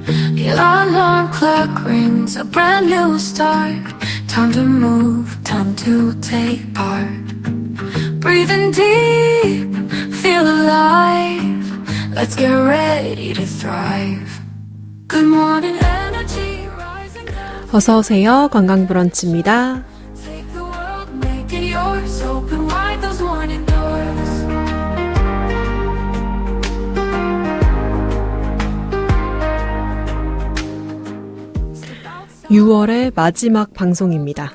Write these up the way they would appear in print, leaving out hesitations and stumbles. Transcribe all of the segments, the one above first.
Your alarm clock rings, a brand new start. Time to move, time to take part. Breathing deep, feel alive. Let's get ready to thrive. Good morning energy rising up. 어서 오세요. 관광 브런치입니다. Take the world, make it yours. Open wide those morning doors. 6월의 마지막 방송입니다.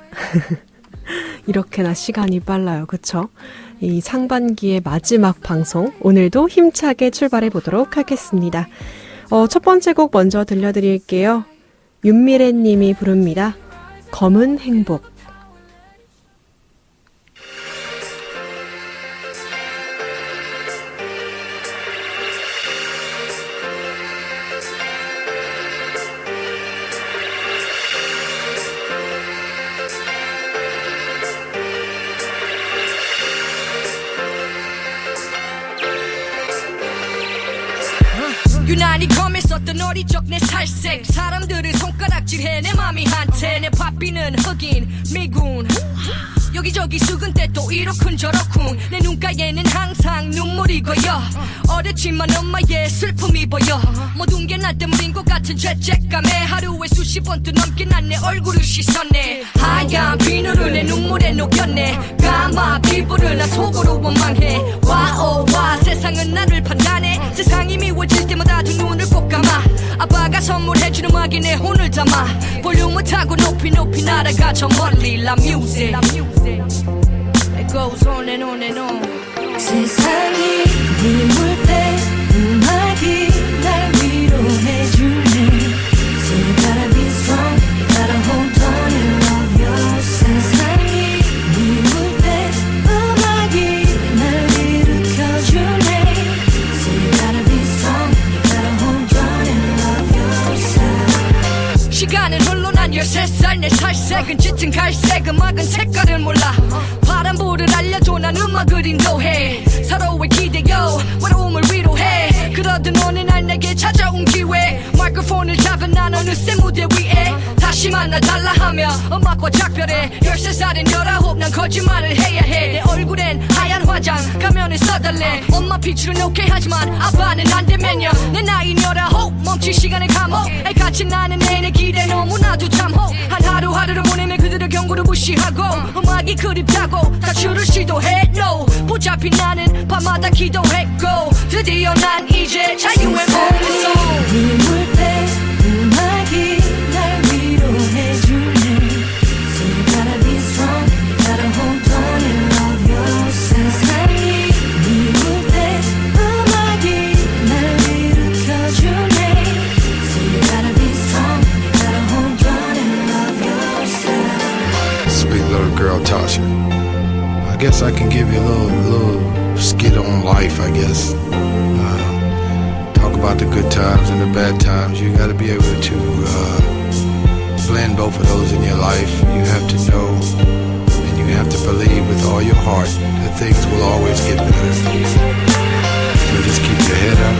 이렇게나 시간이 빨라요. 그쵸? 이 상반기의 마지막 방송, 오늘도 힘차게 출발해 보도록 하겠습니다. 첫 번째 곡 먼저 들려드릴게요. 윤미래 님이 부릅니다. 검은 행복. 유난히 검했었던 어릴 적 내 살색 사람들은 손가락질해 내 맘이 한테 내 바삐는 흑인 미군 여기저기 수근대 또 이렇군 저렇군 내 눈가에는 항상 눈물이 고여 어렸지만 엄마의 슬픔이 보여 모든 게 나 때문인 것 같은 죄책감에 하루에 수십 번도 넘게 난 내 얼굴을 씻었네 하얀 비누를 내 눈물에 녹였네 까마 피부를 나 속으로 원망해 와오와 세상은 나를 판단해 세상이 미워질 때마다 두 눈을 꼭 감아 아빠가 선물해준 음악에 내 혼을 담아 볼륨을 타고 높이 높이 날아가 저 멀리 La music It goes on and on and on 세상이 미울 때 음악이 날 위로해주네 So you gotta be strong, you gotta hold on and love yourself 세상이 미울 때 음악이 날 일으켜주네 So you gotta be strong, you gotta hold on and love yourself 시간은 흘러 난 13살 내 살색은 짙은 갈색 음악은 색깔을 몰라 파란불을 알려줘 난 음악을 인도해 서로의 기대요 외로움을 위로해 그러던 어느 날 내게 찾아온 기회 마이크폰을 잡은 난 어느새 무대 위에 다시 만나 달라 하며 음악과 작별해 13살엔 19 난 거짓말을 해야 해 내 얼굴엔 하얀 화장 가면을 써달래 엄마 피치는 오케이 하지만 아빠는 안 되면요 내 나이는 19 멈춘 시간의 감옥 애같이 나는 애내 기대 너무나도 참혹 한 하루하루를 보내며 그들의 경고를 무시하고 음악이 그립다고 가출을 시도해 No 붙잡힌 나는 밤마다 기도했고 드디어 난 이제 자유의 몸을 미울 때 음악이 날 위로해주네 So you gotta be strong, you gotta hold on and love yourself 세상이 미울 때 음악이 날 일으켜주네 So you gotta be strong, you gotta hold on and love yourself Sweet little girl Tasha. I guess I can give you a little skit on life, I guess. Talk about the good times and the bad times. You got to be able to blend both of those in your life. You have to know and you have to believe with all your heart that things will always get better. So just keep your head up,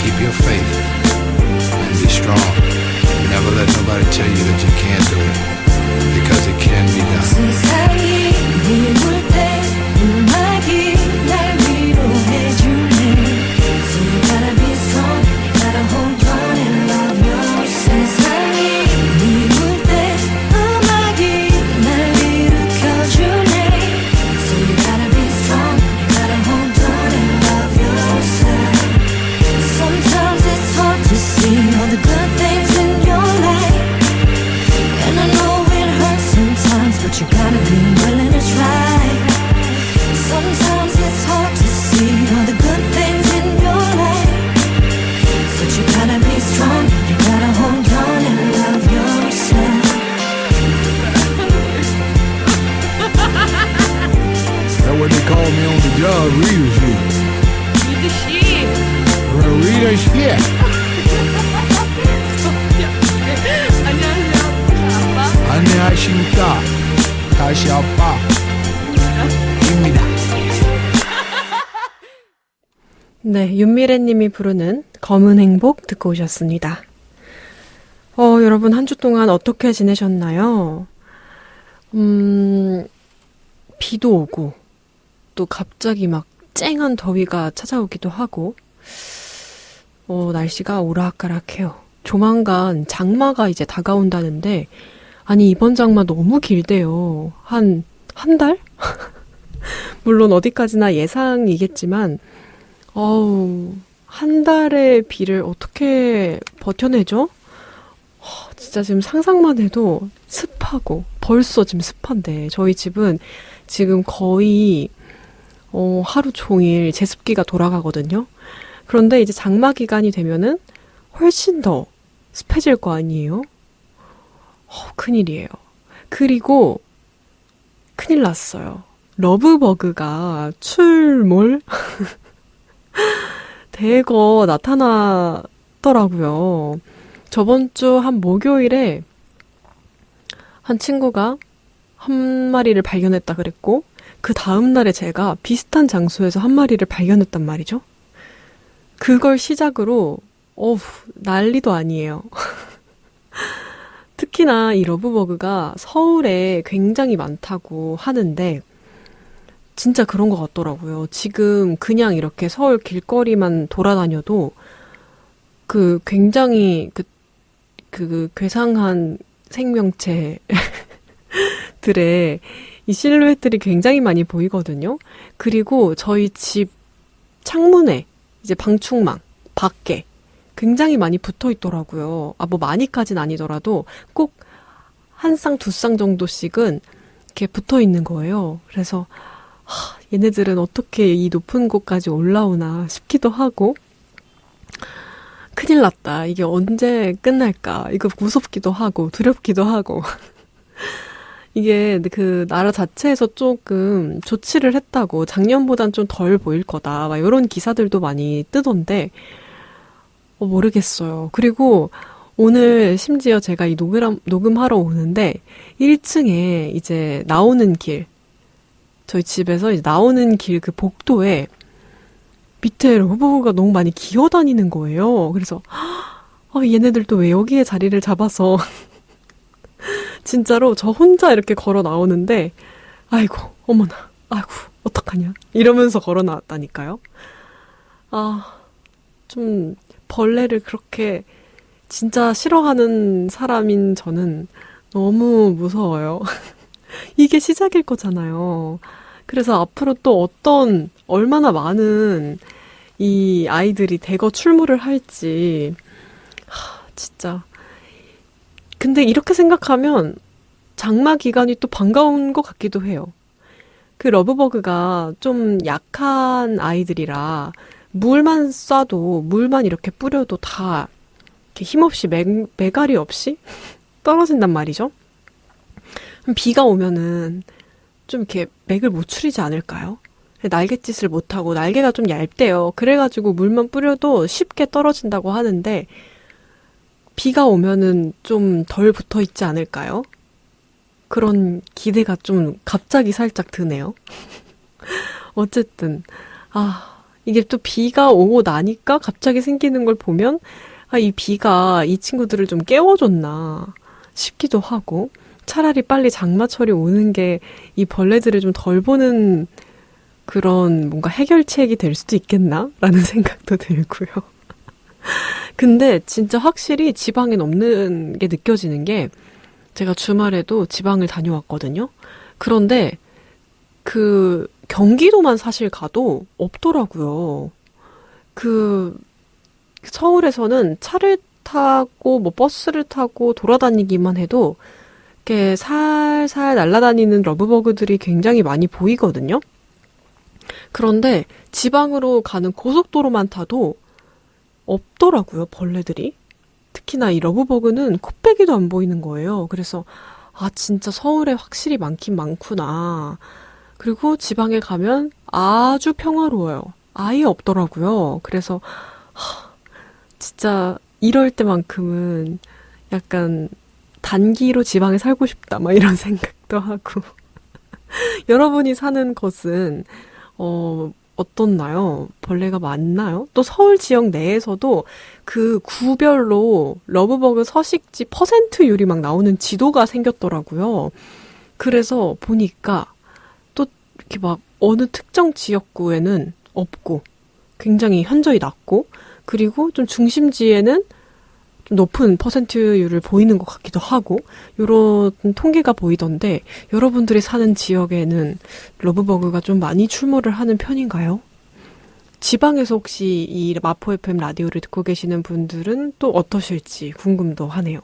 keep your faith, and be strong. Never let nobody tell you that you can't do it, because it can be done. 세상이 미울 때 음악이 날 위로해주네 So you gotta be strong, you gotta hold on and love yourself 세상이 미울 때 음악이 날 일으켜주네 So you gotta be strong, you gotta hold on and love yourself Sometimes it's hard to see all the good things in your life And I know it hurts sometimes, but you gotta be willing to try Sometimes it's hard to see all the good things in your life But you gotta be strong, you gotta hold on and love yourself That's what they call me on the job, reader shit. Read the shit Reader shit. 안녕하십니까. 다시 아빠. 입니다. 네, 윤미래 님이 부르는 검은 행복 듣고 오셨습니다. 여러분 한 주 동안 어떻게 지내셨나요? 비도 오고, 또 갑자기 막 쨍한 더위가 찾아오기도 하고, 날씨가 오락가락해요. 조만간 장마가 이제 다가온다는데, 아니, 이번 장마 너무 길대요. 한 달? 물론 어디까지나 예상이겠지만, 한 달의 비를 어떻게 버텨내죠? 진짜 지금 상상만 해도 습하고, 벌써 지금 습한데, 저희 집은 지금 거의, 하루 종일 제습기가 돌아가거든요. 그런데 이제 장마 기간이 되면은 훨씬 더 습해질 거 아니에요? 큰일이에요. 그리고, 큰일 났어요. 러브버그가 출몰? 대거 나타났더라고요. 저번 주 한 목요일에 한 친구가 한 마리를 발견했다 그랬고, 그 다음 날에 제가 비슷한 장소에서 한 마리를 발견했단 말이죠. 그걸 시작으로, 난리도 아니에요. 특히나 이 러브버그가 서울에 굉장히 많다고 하는데, 진짜 그런 것 같더라고요. 지금 그냥 이렇게 서울 길거리만 돌아다녀도 굉장히 괴상한 생명체들의 이 실루엣들이 굉장히 많이 보이거든요. 그리고 저희 집 창문에 이제 방충망 밖에 굉장히 많이 붙어 있더라고요. 뭐 많이까진 아니더라도 꼭 한 쌍, 두 쌍 정도씩은 이렇게 붙어 있는 거예요. 그래서 얘네들은 어떻게 이 높은 곳까지 올라오나 싶기도 하고, 큰일 났다. 이게 언제 끝날까? 이거 무섭기도 하고, 두렵기도 하고. 이게 나라 자체에서 조금 조치를 했다고, 작년보단 좀 덜 보일 거다. 막 이런 기사들도 많이 뜨던데, 모르겠어요. 그리고 오늘 심지어 제가 이 녹음하러 오는데, 1층에 이제 나오는 길, 저희 집에서 이제 나오는 길 그 복도에 밑에 러브버그가 너무 많이 기어다니는 거예요. 그래서 얘네들 또 왜 여기에 자리를 잡아서 진짜로 저 혼자 이렇게 걸어 나오는데, 아이고 어머나, 아이고 어떡하냐 이러면서 걸어 나왔다니까요. 좀 벌레를 그렇게 진짜 싫어하는 사람인 저는 너무 무서워요. 이게 시작일 거잖아요. 그래서 앞으로 또 얼마나 많은 이 아이들이 대거 출몰을 할지, 진짜. 근데 이렇게 생각하면 장마 기간이 또 반가운 것 같기도 해요. 그 러브버그가 좀 약한 아이들이라 물만 쏴도, 물만 이렇게 뿌려도 다 이렇게 힘없이 매갈이 없이 떨어진단 말이죠. 비가 오면은 좀 이렇게 맥을 못 추리지 않을까요? 날갯짓을 못하고 날개가 좀 얇대요. 그래가지고 물만 뿌려도 쉽게 떨어진다고 하는데, 비가 오면은 좀 덜 붙어 있지 않을까요? 그런 기대가 좀 갑자기 살짝 드네요. 어쨌든, 이게 또 비가 오고 나니까 갑자기 생기는 걸 보면, 이 비가 이 친구들을 좀 깨워줬나 싶기도 하고, 차라리 빨리 장마철이 오는 게 이 벌레들을 좀 덜 보는 그런 뭔가 해결책이 될 수도 있겠나? 라는 생각도 들고요. 근데 진짜 확실히 지방엔 없는 게 느껴지는 게, 제가 주말에도 지방을 다녀왔거든요. 그런데 경기도만 사실 가도 없더라고요. 서울에서는 차를 타고 버스를 타고 돌아다니기만 해도 이렇게 살살 날아다니는 러브버그들이 굉장히 많이 보이거든요. 그런데 지방으로 가는 고속도로만 타도 없더라고요, 벌레들이. 특히나 이 러브버그는 코빼기도 안 보이는 거예요. 그래서 진짜 서울에 확실히 많긴 많구나. 그리고 지방에 가면 아주 평화로워요. 아예 없더라고요. 그래서 진짜 이럴 때만큼은 약간 단기로 지방에 살고 싶다, 막 이런 생각도 하고. 여러분이 사는 곳은 어떻나요? 벌레가 많나요? 또 서울 지역 내에서도 그 구별로 러브버그 서식지 퍼센트율이 막 나오는 지도가 생겼더라고요. 그래서 보니까 또 이렇게 막 어느 특정 지역구에는 없고 굉장히 현저히 낮고 그리고 좀 중심지에는 좀 높은 퍼센트율을 보이는 것 같기도 하고 이런 통계가 보이던데 여러분들이 사는 지역에는 러브버그가 좀 많이 출몰을 하는 편인가요? 지방에서 혹시 이 마포 FM 라디오를 듣고 계시는 분들은 또 어떠실지 궁금도 하네요.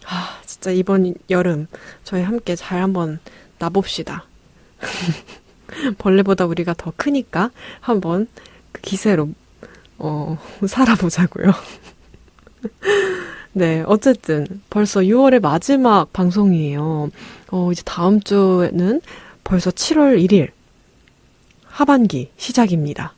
아, 진짜 이번 여름 저희 함께 잘 한번 나봅시다. 벌레보다 우리가 더 크니까 한번 그 기세로 살아보자고요. 네, 어쨌든 벌써 6월의 마지막 방송이에요. 이제 다음 주에는 벌써 7월 1일 하반기 시작입니다.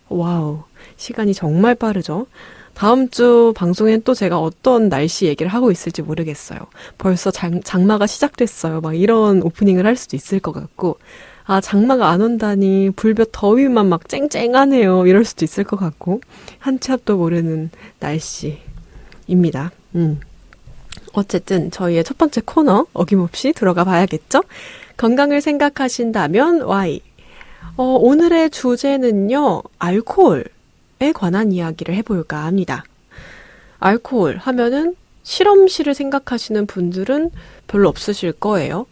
와우, 시간이 정말 빠르죠? 다음 주 방송엔 또 제가 어떤 날씨 얘기를 하고 있을지 모르겠어요. 벌써 장마가 시작됐어요. 막 이런 오프닝을 할 수도 있을 것 같고 아, 장마가 안 온다니 불볕 더위만 막 쨍쨍하네요. 이럴 수도 있을 것 같고 한치 앞도 모르는 날씨입니다. 어쨌든 저희의 첫 번째 코너 어김없이 들어가 봐야겠죠? 건강을 생각하신다면 Y. 오늘의 주제는요. 알코올에 관한 이야기를 해볼까 합니다. 알코올 하면은 실험실을 생각하시는 분들은 별로 없으실 거예요.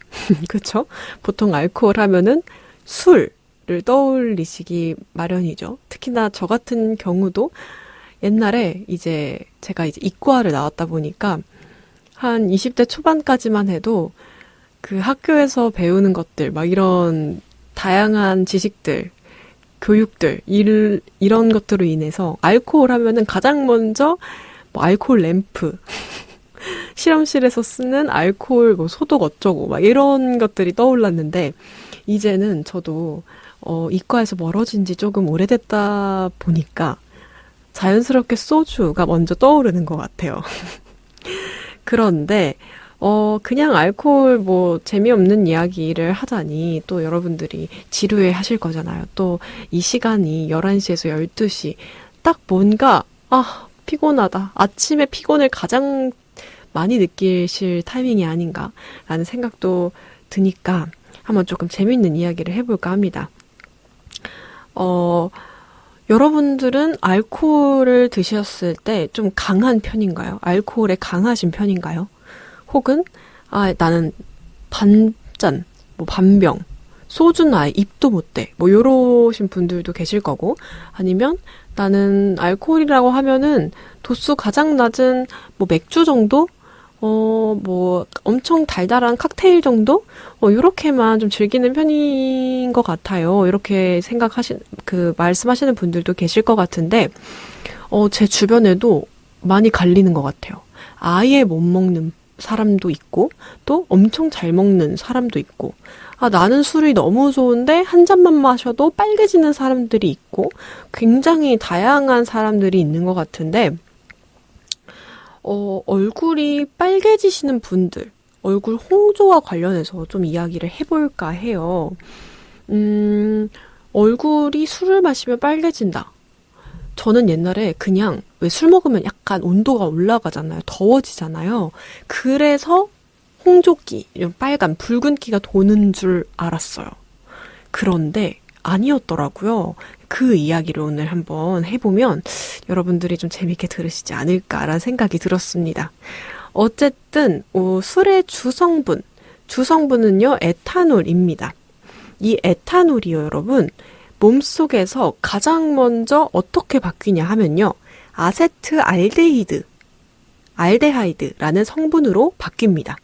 그렇죠? 보통 알코올 하면은 술을 떠올리시기 마련이죠. 특히나 저 같은 경우도 옛날에 제가 이과를 나왔다 보니까 한 20대 초반까지만 해도 그 학교에서 배우는 것들 막 이런 다양한 지식들, 교육들 이런 것들로 인해서 알코올 하면은 가장 먼저 뭐 알코올 램프 실험실에서 쓰는 알코올 뭐 소독 어쩌고 막 이런 것들이 떠올랐는데 이제는 저도 이과에서 멀어진 지 조금 오래됐다 보니까 자연스럽게 소주가 먼저 떠오르는 것 같아요. 그런데 그냥 알코올 뭐 재미없는 이야기를 하자니 또 여러분들이 지루해 하실 거잖아요. 또 이 시간이 11시에서 12시 딱 뭔가 피곤하다. 아침에 피곤을 가장 많이 느끼실 타이밍이 아닌가라는 생각도 드니까 한번 조금 재밌는 이야기를 해볼까 합니다. 여러분들은 알코올을 드셨을 때 좀 강한 편인가요? 알코올에 강하신 편인가요? 혹은 나는 반잔, 뭐 반병, 소주는 아예 입도 못 대. 뭐 요러신 분들도 계실 거고 아니면 나는 알코올이라고 하면은 도수 가장 낮은 뭐 맥주 정도? 뭐 엄청 달달한 칵테일 정도? 요렇게만 좀 즐기는 편인 것 같아요. 이렇게 말씀하시는 분들도 계실 것 같은데 제 주변에도 많이 갈리는 것 같아요. 아예 못 먹는 사람도 있고 또 엄청 잘 먹는 사람도 있고 나는 술이 너무 좋은데 한 잔만 마셔도 빨개지는 사람들이 있고 굉장히 다양한 사람들이 있는 것 같은데 얼굴이 빨개지시는 분들 얼굴 홍조와 관련해서 좀 이야기를 해볼까 해요. 얼굴이 술을 마시면 빨개진다. 저는 옛날에 그냥 왜 술 먹으면 약간 온도가 올라가잖아요. 더워지잖아요. 그래서 홍조기, 이런 빨간 붉은기가 도는 줄 알았어요. 그런데 아니었더라고요. 그 이야기를 오늘 한번 해보면 여러분들이 좀 재밌게 들으시지 않을까라는 생각이 들었습니다. 어쨌든 술의 주성분은요 에탄올입니다. 이 에탄올이요 여러분 몸속에서 가장 먼저 어떻게 바뀌냐 하면요 알데하이드라는 성분으로 바뀝니다.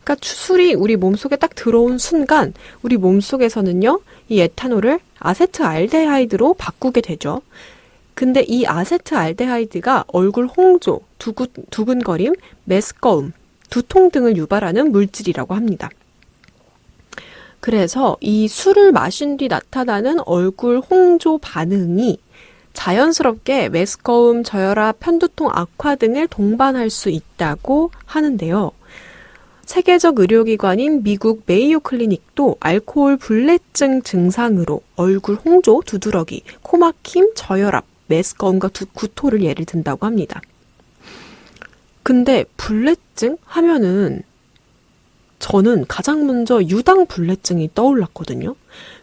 그러니까 술이 우리 몸속에 딱 들어온 순간 우리 몸속에서는요 이 에탄올을 아세트알데하이드로 바꾸게 되죠. 근데 이 아세트알데하이드가 얼굴 홍조, 두근거림, 메스꺼움, 두통 등을 유발하는 물질이라고 합니다. 그래서 이 술을 마신 뒤 나타나는 얼굴 홍조 반응이 자연스럽게 메스꺼움, 저혈압, 편두통, 악화 등을 동반할 수 있다고 하는데요. 세계적 의료기관인 미국 메이오 클리닉도 알코올 불내증 증상으로 얼굴 홍조, 두드러기, 코막힘, 저혈압, 메스꺼움과 구토를 예를 든다고 합니다. 근데 불내증 하면은 저는 가장 먼저 유당 불내증이 떠올랐거든요.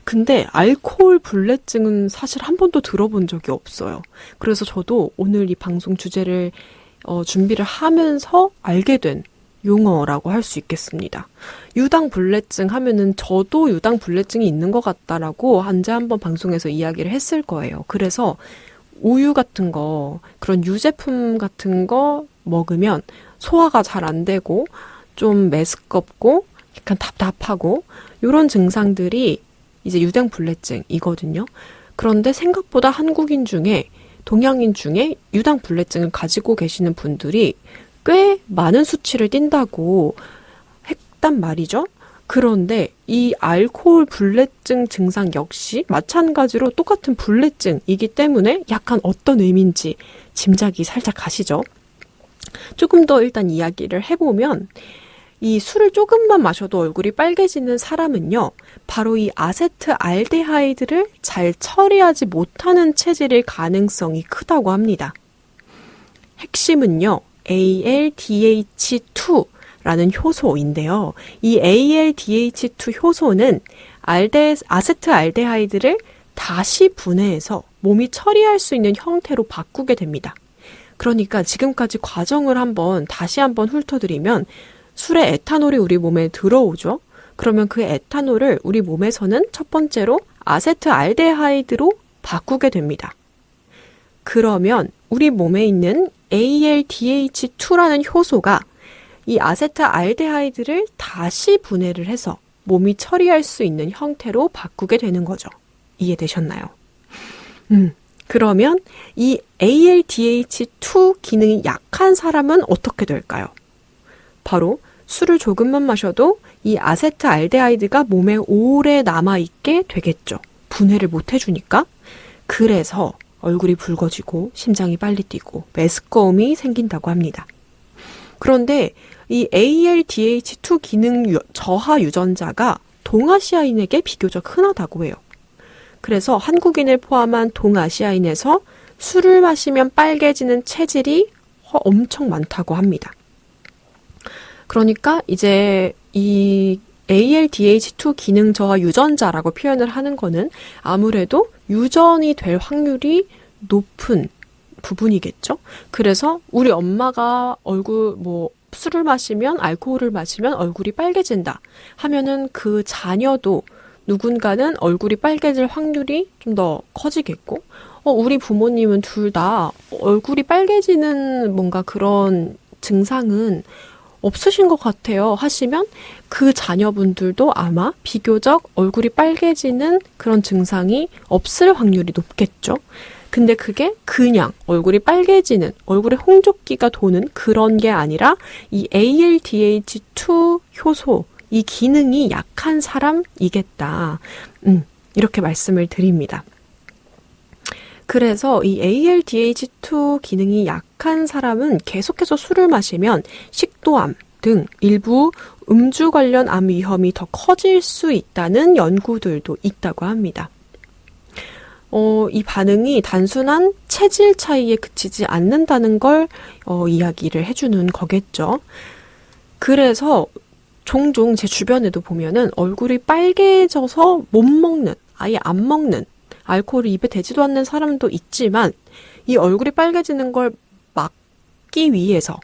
근데 알코올 불내증은 사실 한 번도 들어본 적이 없어요. 그래서 저도 오늘 이 방송 주제를 준비를 하면서 알게 된 용어라고 할 수 있겠습니다. 유당 불내증 하면은 저도 유당 불내증이 있는 것 같다라고 언제 한번 방송에서 이야기를 했을 거예요. 그래서 우유 같은 거, 그런 유제품 같은 거 먹으면 소화가 잘 안 되고 좀 메스껍고 약간 답답하고 이런 증상들이 이제 유당 불내증이거든요. 그런데 생각보다 한국인 중에 동양인 중에 유당 불내증을 가지고 계시는 분들이 꽤 많은 수치를 띈다고 했단 말이죠. 그런데 이 알코올 불내증 증상 역시 마찬가지로 똑같은 불내증이기 때문에 약간 어떤 의미인지 짐작이 살짝 가시죠. 조금 더 일단 이야기를 해보면 이 술을 조금만 마셔도 얼굴이 빨개지는 사람은요, 바로 이 아세트알데하이드를 잘 처리하지 못하는 체질일 가능성이 크다고 합니다. 핵심은요, ALDH2라는 효소인데요. 이 ALDH2 효소는 아세트알데하이드를 다시 분해해서 몸이 처리할 수 있는 형태로 바꾸게 됩니다. 그러니까 지금까지 과정을 다시 한번 훑어드리면 술에 에탄올이 우리 몸에 들어오죠. 그러면 그 에탄올을 우리 몸에서는 첫 번째로 아세트알데하이드로 바꾸게 됩니다. 그러면 우리 몸에 있는 ALDH2라는 효소가 이 아세트알데하이드를 다시 분해를 해서 몸이 처리할 수 있는 형태로 바꾸게 되는 거죠. 이해되셨나요? 그러면 이 ALDH2 기능이 약한 사람은 어떻게 될까요? 바로 술을 조금만 마셔도 이 아세트알데하이드가 몸에 오래 남아있게 되겠죠. 분해를 못 해주니까. 그래서 얼굴이 붉어지고 심장이 빨리 뛰고 메스꺼움이 생긴다고 합니다. 그런데 이 ALDH2 기능 저하 유전자가 동아시아인에게 비교적 흔하다고 해요. 그래서 한국인을 포함한 동아시아인에서 술을 마시면 빨개지는 체질이 엄청 많다고 합니다. 그러니까 이제 이 ALDH2 기능 저하 유전자라고 표현을 하는 거는 아무래도 유전이 될 확률이 높은 부분이겠죠. 그래서 우리 엄마가 술을 마시면, 알코올을 마시면 얼굴이 빨개진다 하면은 그 자녀도 누군가는 얼굴이 빨개질 확률이 좀 더 커지겠고, 우리 부모님은 둘 다 얼굴이 빨개지는 뭔가 그런 증상은 없으신 것 같아요 하시면 그 자녀분들도 아마 비교적 얼굴이 빨개지는 그런 증상이 없을 확률이 높겠죠. 근데 그게 그냥 얼굴이 빨개지는, 얼굴에 홍조기가 도는 그런 게 아니라 이 ALDH2 효소, 이 기능이 약한 사람이겠다. 이렇게 말씀을 드립니다. 그래서 이 ALDH2 기능이 약한 사람은 계속해서 술을 마시면 식도암 등 일부 음주 관련 암 위험이 더 커질 수 있다는 연구들도 있다고 합니다. 이 반응이 단순한 체질 차이에 그치지 않는다는 걸 이야기를 해주는 거겠죠. 그래서 종종 제 주변에도 보면은 얼굴이 빨개져서 못 먹는, 아예 안 먹는, 알코올을 입에 대지도 않는 사람도 있지만 이 얼굴이 빨개지는 걸 막기 위해서,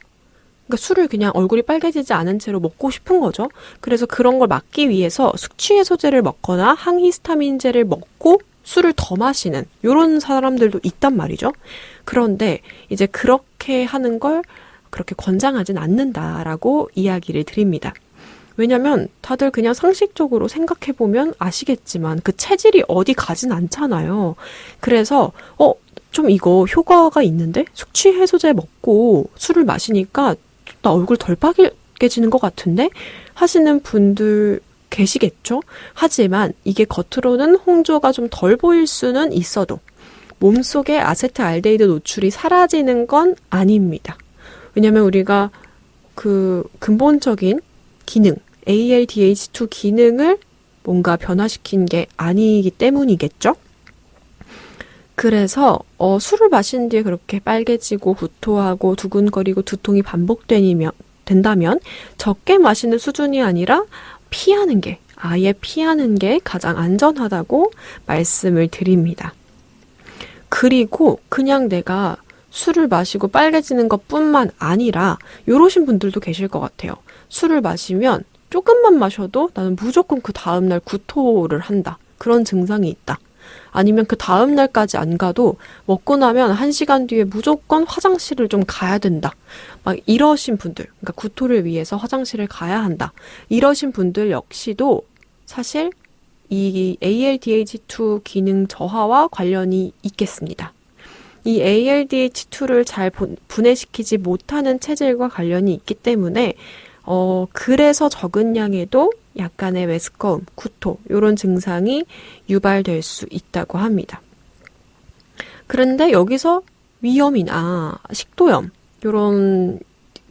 그러니까 술을 그냥 얼굴이 빨개지지 않은 채로 먹고 싶은 거죠. 그래서 그런 걸 막기 위해서 숙취 해소제를 먹거나 항히스타민제를 먹고 술을 더 마시는 이런 사람들도 있단 말이죠. 그런데 이제 그렇게 하는 걸 그렇게 권장하진 않는다라고 이야기를 드립니다. 왜냐면 다들 그냥 상식적으로 생각해보면 아시겠지만 그 체질이 어디 가진 않잖아요. 그래서 좀 이거 효과가 있는데? 숙취 해소제 먹고 술을 마시니까 나 얼굴 덜 빨개지는 것 같은데? 하시는 분들 계시겠죠? 하지만 이게 겉으로는 홍조가 좀 덜 보일 수는 있어도 몸속에 아세트알데히드 노출이 사라지는 건 아닙니다. 왜냐면 우리가 그 근본적인 기능, ALDH2 기능을 뭔가 변화시킨 게 아니기 때문이겠죠? 그래서 술을 마신 뒤에 그렇게 빨개지고 구토하고 두근거리고 두통이 된다면 적게 마시는 수준이 아니라 아예 피하는 게 가장 안전하다고 말씀을 드립니다. 그리고 그냥 내가 술을 마시고 빨개지는 것뿐만 아니라 이러신 분들도 계실 것 같아요. 술을 마시면 조금만 마셔도 나는 무조건 그 다음날 구토를 한다. 그런 증상이 있다. 아니면 그 다음날까지 안 가도 먹고 나면 1시간 뒤에 무조건 화장실을 좀 가야 된다. 막 이러신 분들, 그러니까 구토를 위해서 화장실을 가야 한다. 이러신 분들 역시도 사실 이 ALDH2 기능 저하와 관련이 있겠습니다. 이 ALDH2를 잘 분해시키지 못하는 체질과 관련이 있기 때문에 그래서 적은 양에도 약간의 메스꺼움, 구토 이런 증상이 유발될 수 있다고 합니다. 그런데 여기서 위염이나 식도염 이런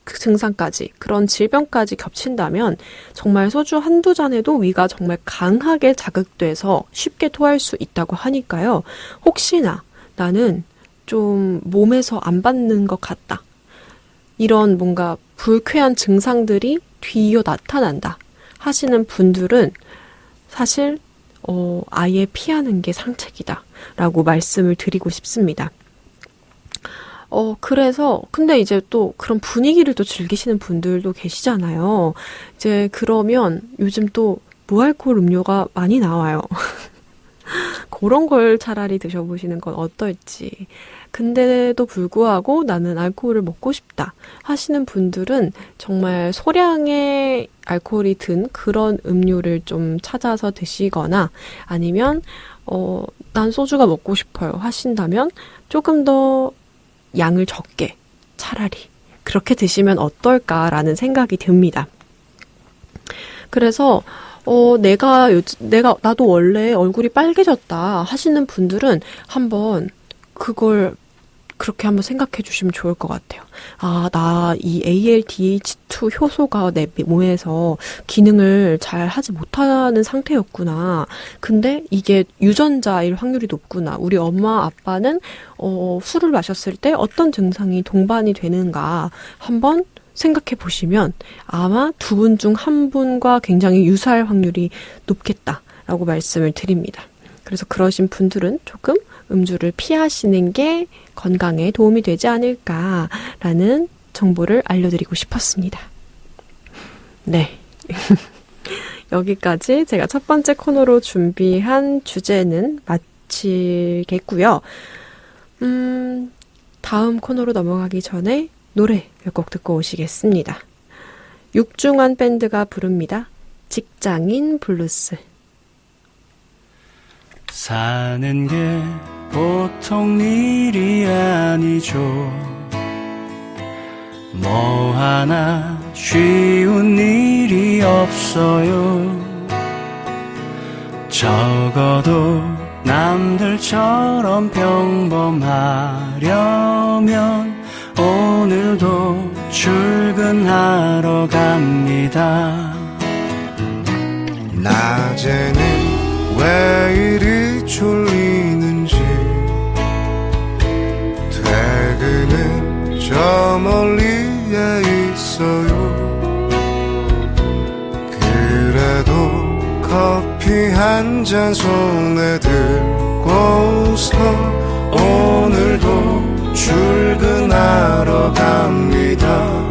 증상까지 그런 질병까지 겹친다면 정말 소주 한두 잔에도 위가 정말 강하게 자극돼서 쉽게 토할 수 있다고 하니까요. 혹시나 나는 좀 몸에서 안 받는 것 같다. 이런 뭔가 불쾌한 증상들이 뒤이어 나타난다 하시는 분들은 사실 아예 피하는 게 상책이다 라고 말씀을 드리고 싶습니다. 그래서 근데 이제 또 그런 분위기를 또 즐기시는 분들도 계시잖아요. 이제 그러면 요즘 또 무알코올 음료가 많이 나와요. 그런 걸 차라리 드셔보시는 건 어떨지. 근데도 불구하고 나는 알코올을 먹고 싶다 하시는 분들은 정말 소량의 알코올이 든 그런 음료를 좀 찾아서 드시거나 아니면 난 소주가 먹고 싶어요 하신다면 조금 더 양을 적게 차라리 그렇게 드시면 어떨까라는 생각이 듭니다. 그래서 나도 원래 얼굴이 빨개졌다 하시는 분들은 한번 그걸 그렇게 한번 생각해 주시면 좋을 것 같아요. 나 이 ALDH2 효소가 내 몸에서 기능을 잘 하지 못하는 상태였구나. 근데 이게 유전자일 확률이 높구나. 우리 엄마, 아빠는 술을 마셨을 때 어떤 증상이 동반이 되는가 한번 생각해 보시면 아마 두 분 중 한 분과 굉장히 유사할 확률이 높겠다라고 말씀을 드립니다. 그래서 그러신 분들은 조금 음주를 피하시는 게 건강에 도움이 되지 않을까라는 정보를 알려드리고 싶었습니다. 네. 여기까지 제가 첫 번째 코너로 준비한 주제는 마치겠고요. 다음 코너로 넘어가기 전에 노래 몇 곡 듣고 오시겠습니다. 육중한 밴드가 부릅니다. 직장인 블루스. 사는 게 보통 일이 아니죠. 뭐 하나 쉬운 일이 없어요. 적어도 남들처럼 평범하려면 오늘도 출근하러 갑니다. 낮에는 왜 이리 졸리는지 퇴근은 저 멀리에 있어요. 그래도 커피 한 잔 손에 들고서 오늘도 출근하러 갑니다.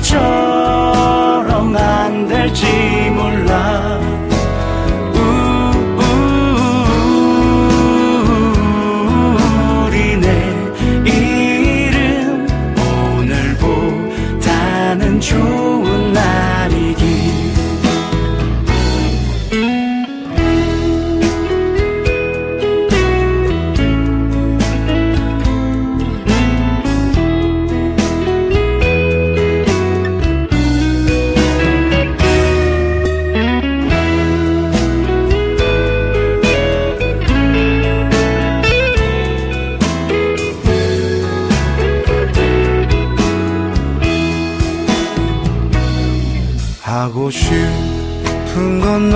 마음처럼 안 될지 몰라. 우리네 일은 오늘보다는 좋은 날이기.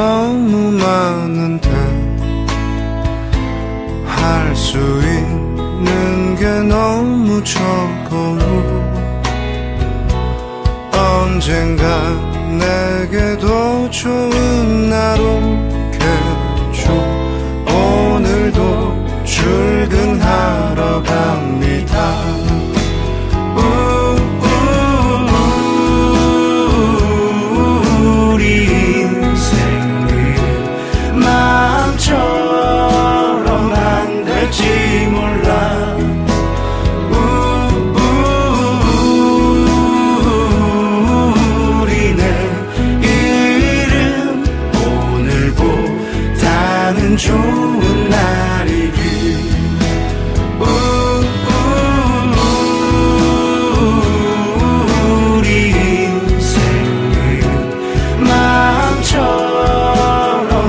너무 많은데 할 수 있는 게 너무 적어. 언젠가 내게도 좋은 날 오겠죠. 오늘도 출근하러 갑니다. 우리 인생은 마음처럼 안 될지 몰라. 좋은 날이길. 우리 인생은 마음처럼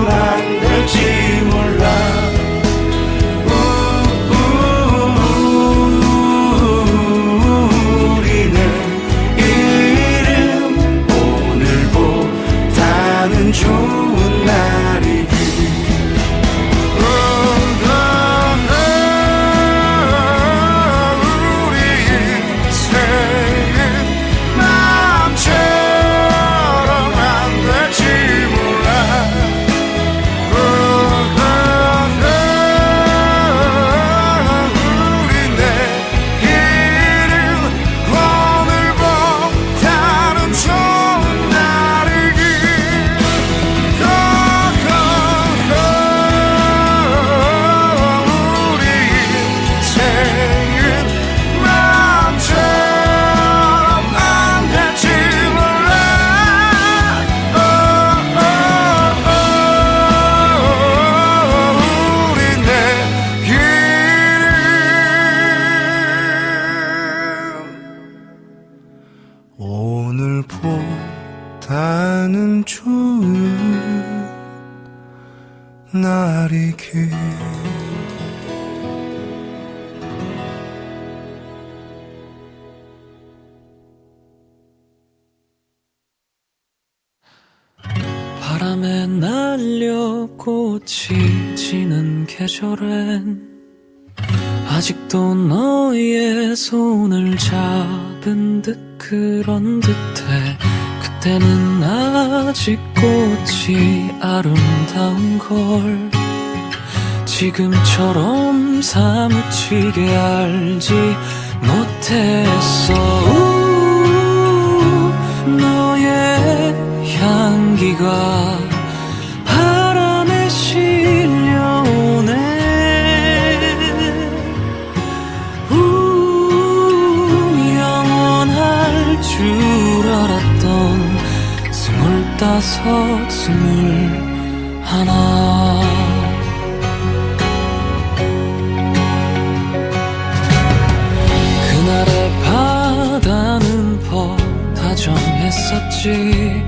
안 될지 몰라. 우리는 이름 오늘보다는 좋은 날이길. 오늘보다는 좋은 날이길. 바람에 날려 꽃이 지는 계절엔 아직도 너의 손을 잡은 듯 그런 듯해. 그때는 아직 꽃이 아름다운 걸 지금처럼 사무치게 알지 못했어. 너의 향기가 바람에 실려오네. 영원할 줄 알았던 25, 21 그날의 바다는 다정했었지.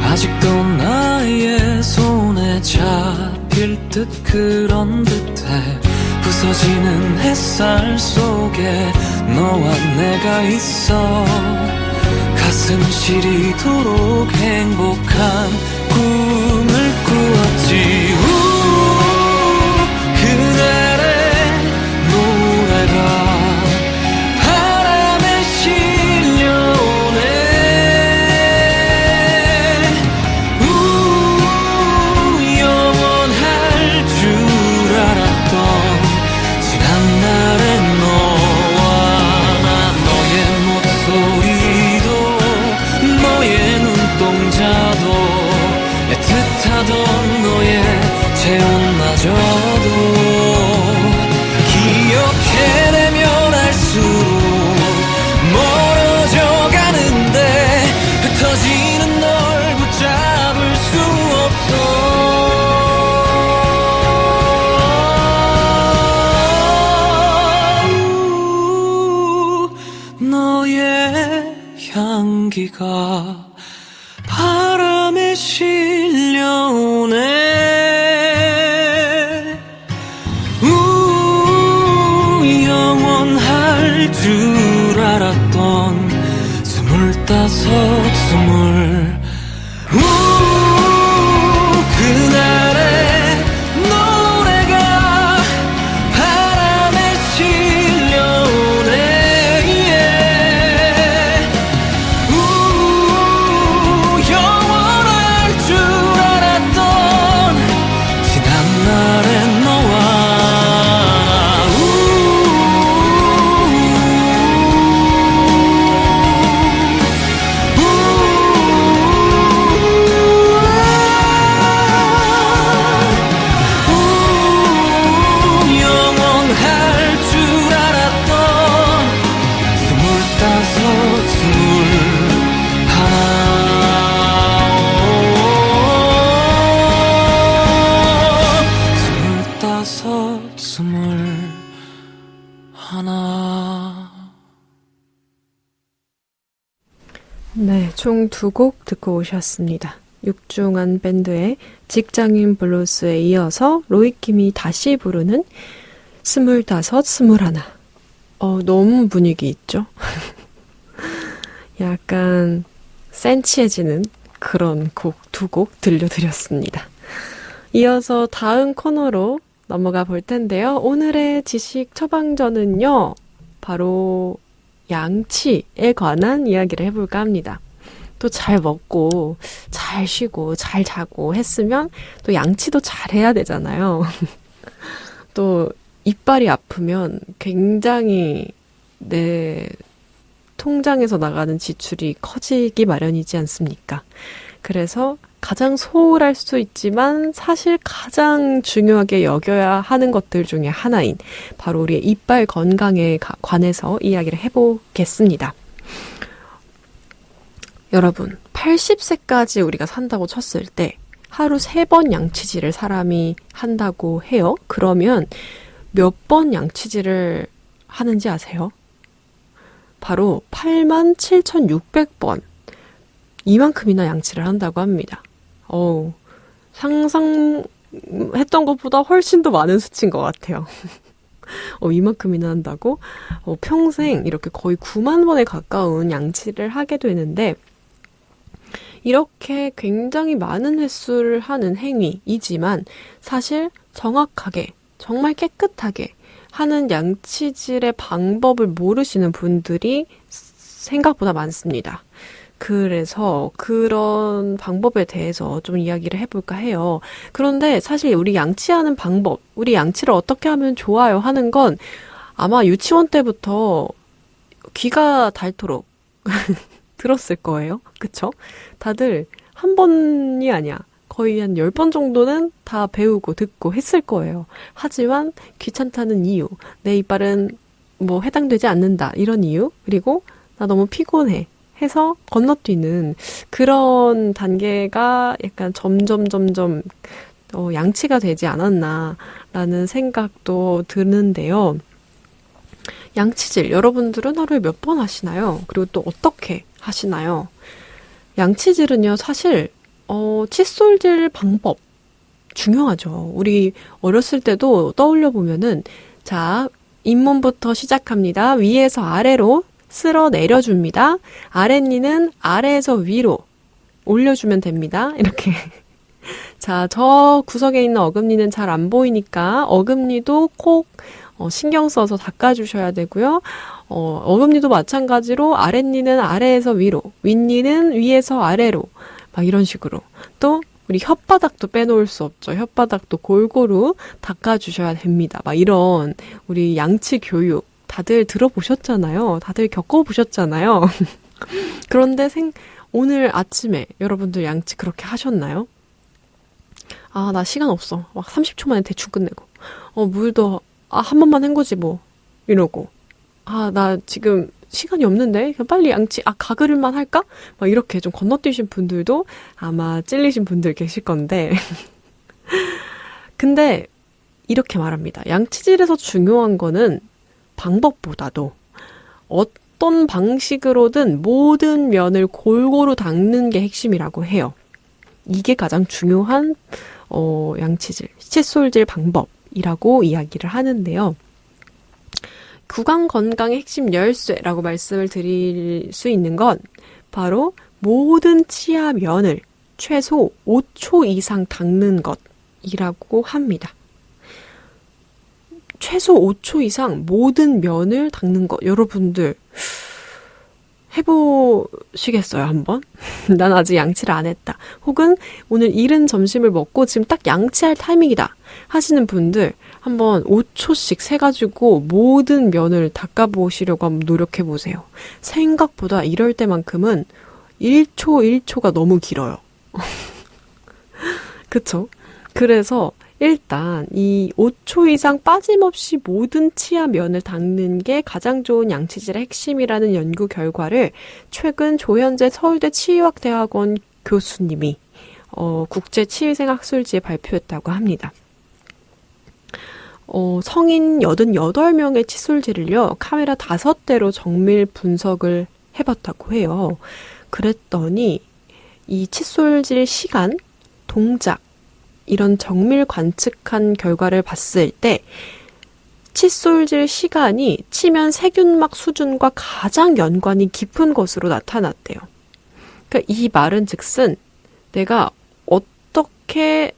아직도 나의 손에 잡힐 듯 그런 듯해. 부서지는 햇살 속에 너와 내가 있어. 가슴 시리도록 행복한 꿈을 꾸었지. 그날의 노래가 바람에 실려오네. 영원할 줄 알았던 지난 날의 너와 나. 너의 목소리도 너의 눈동자도 애틋하던 너의 체온마저도 기억해내면 할수록 멀어져 가는데 흩어지는 널 붙잡을 수 없어. 너의 향기가 바람에 실려오네. 영원할 줄 알았던 25, 21 네, 총 2곡 듣고 오셨습니다. 육중한 밴드의 직장인 블루스에 이어서 로이킴이 다시 부르는 25, 21. 너무 분위기 있죠? 약간 센치해지는 그런 곡 2곡 들려드렸습니다. 이어서 다음 코너로 넘어가 볼 텐데요. 오늘의 지식 처방전은요, 바로 양치에 관한 이야기를 해볼까 합니다. 또 잘 먹고, 잘 쉬고, 잘 자고 했으면 또 양치도 잘 해야 되잖아요. 또 이빨이 아프면 굉장히 내 통장에서 나가는 지출이 커지기 마련이지 않습니까? 그래서 가장 소홀할 수 있지만 사실 가장 중요하게 여겨야 하는 것들 중에 하나인 바로 우리의 이빨 건강에 관해서 이야기를 해보겠습니다. 여러분, 80세까지 우리가 산다고 쳤을 때 하루 3번 양치질을 사람이 한다고 해요. 그러면 몇 번 양치질을 하는지 아세요? 바로 87,600번. 이만큼이나 양치를 한다고 합니다. 상상했던 것보다 훨씬 더 많은 수치인 것 같아요. 이만큼이나 한다고? 평생 이렇게 거의 9만 번에 가까운 양치를 하게 되는데, 이렇게 굉장히 많은 횟수를 하는 행위이지만 사실 정확하게, 정말 깨끗하게 하는 양치질의 방법을 모르시는 분들이 생각보다 많습니다. 그래서 그런 방법에 대해서 좀 이야기를 해볼까 해요. 그런데 사실 우리 양치하는 방법, 우리 양치를 어떻게 하면 좋아요 하는 건 아마 유치원 때부터 귀가 닳도록 들었을 거예요. 그쵸? 다들 한 번이 아니야. 거의 한 10번 정도는 다 배우고 듣고 했을 거예요. 하지만 귀찮다는 이유, 내 이빨은 뭐 해당되지 않는다 이런 이유, 그리고 나 너무 피곤해 해서 건너뛰는 그런 단계가 약간 점점 양치가 되지 않았나라는 생각도 드는데요. 양치질 여러분들은 하루에 몇 번 하시나요? 그리고 또 어떻게 하시나요? 양치질은요, 사실 칫솔질 방법 중요하죠. 우리 어렸을 때도 떠올려 보면은, 자, 잇몸부터 시작합니다. 위에서 아래로 쓸어 내려줍니다. 아랫니는 아래에서 위로 올려주면 됩니다. 이렇게. 자, 저 구석에 있는 어금니는 잘 안 보이니까 어금니도 콕 신경 써서 닦아주셔야 되고요. 어금니도 마찬가지로 아랫니는 아래에서 위로, 윗니는 위에서 아래로, 막 이런 식으로. 또 우리 혓바닥도 빼놓을 수 없죠. 혓바닥도 골고루 닦아주셔야 됩니다. 막 이런 우리 양치 교육 다들 들어보셨잖아요. 다들 겪어보셨잖아요. 그런데 오늘 아침에 여러분들 양치 그렇게 하셨나요? 아, 나 시간 없어. 막 30초 만에 대충 끝내고. 물도 한 번만 헹구지 뭐 이러고. 나 지금 시간이 없는데 그냥 빨리 양치 가글만 할까? 막 이렇게 좀 건너뛰신 분들도 아마 찔리신 분들 계실 건데 근데 이렇게 말합니다. 양치질에서 중요한 거는 방법보다도 어떤 방식으로든 모든 면을 골고루 닦는 게 핵심이라고 해요. 이게 가장 중요한 양치질, 칫솔질 방법이라고 이야기를 하는데요. 구강 건강의 핵심 열쇠라고 말씀을 드릴 수 있는 건 바로 모든 치아 면을 최소 5초 이상 닦는 것이라고 합니다. 최소 5초 이상 모든 면을 닦는 것. 여러분들 해보시겠어요, 한번? 난 아직 양치를 안 했다. 혹은 오늘 이른 점심을 먹고 지금 딱 양치할 타이밍이다 하시는 분들 한번 5초씩 세가지고 모든 면을 닦아보시려고 한번 노력해보세요. 생각보다 이럴 때만큼은 1초가 너무 길어요. 그쵸? 그래서 일단 이 5초 이상 빠짐없이 모든 치아 면을 닦는 게 가장 좋은 양치질의 핵심이라는 연구 결과를 최근 조현재 서울대 치의학대학원 교수님이 국제치위생학술지에 발표했다고 합니다. 성인 88명의 칫솔질을요, 카메라 5대로 정밀 분석을 해봤다고 해요. 그랬더니 이 칫솔질 시간, 동작 이런 정밀 관측한 결과를 봤을 때 칫솔질 시간이 치면 세균막 수준과 가장 연관이 깊은 것으로 나타났대요. 그러니까 이 말은 즉슨 내가 어떻게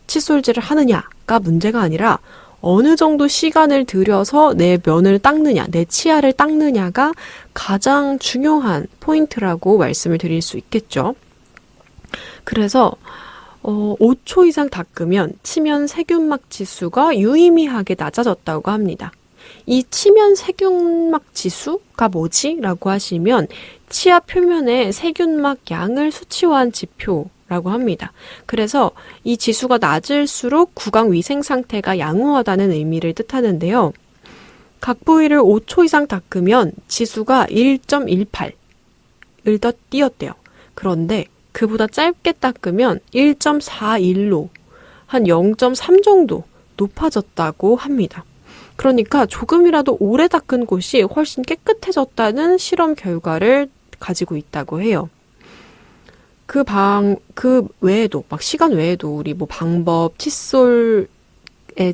칫솔질을 하느냐가 문제가 아니라 어느 정도 시간을 들여서 내 면을 닦느냐, 내 치아를 닦느냐가 가장 중요한 포인트라고 말씀을 드릴 수 있겠죠. 그래서 5초 이상 닦으면 치면 세균막 지수가 유의미하게 낮아졌다고 합니다. 이 치면 세균막 지수가 뭐지? 라고 하시면 치아 표면의 세균막 양을 수치화한 지표라고 합니다. 그래서 이 지수가 낮을수록 구강 위생 상태가 양호하다는 의미를 뜻하는데요. 각 부위를 5초 이상 닦으면 지수가 1.18을 띄었대요. 그런데 그보다 짧게 닦으면 1.41로 한 0.3 정도 높아졌다고 합니다. 그러니까 조금이라도 오래 닦은 곳이 훨씬 깨끗해졌다는 실험 결과를 가지고 있다고 해요. 그 외에도, 막 시간 외에도 우리 뭐 방법, 칫솔의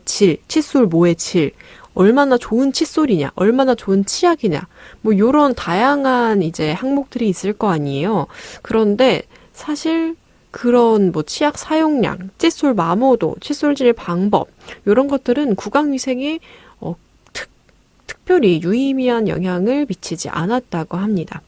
질, 칫솔모의 질, 얼마나 좋은 칫솔이냐, 얼마나 좋은 치약이냐, 뭐 요런 다양한 이제 항목들이 있을 거 아니에요. 그런데 사실 그런 뭐 치약 사용량, 칫솔 마모도, 칫솔질 방법 이런 것들은 구강 위생에 특별히 유의미한 영향을 미치지 않았다고 합니다.